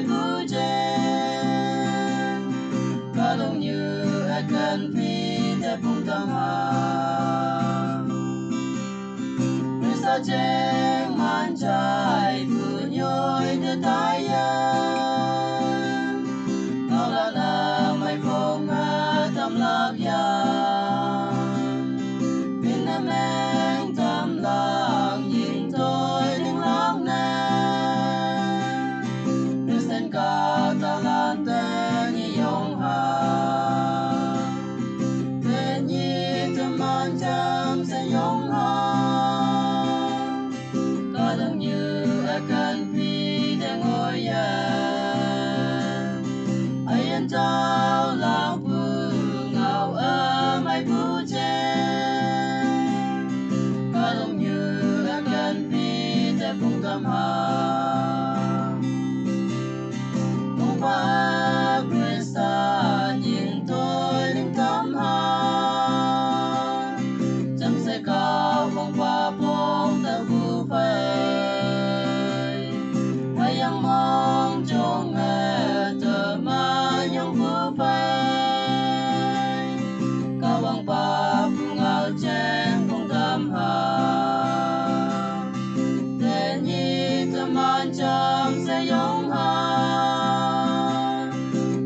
mai pujen kalung như akan pite pung tamha Risa jeng manjai punyoy detayan Nolala may ponga tamlabyan Pinameng tamlang yin toy ding lang na Risen ka talanten iyong ha Tenyi teman jam senyong ha Kadang như akan pidang oyan Ayan tao lang pungaw may pujen Kadang như akan pidang pung tamha Kung pag-kristan yin to'y ling tamha Chăm sẽ cao vòng qua bóng ta vu phây Hay yang mong trong nghe tờ ma nhong vu phây Cao vòng pa phung áo chen vòng tam ha Tên nhi tâm an chăm sẽ yong ha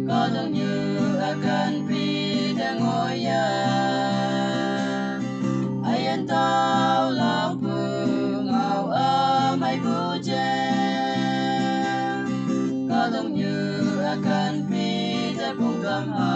Kadang như akan pidang oyan Ayan tao lang pungaw may pujen Kadang như akan pidang pung tamha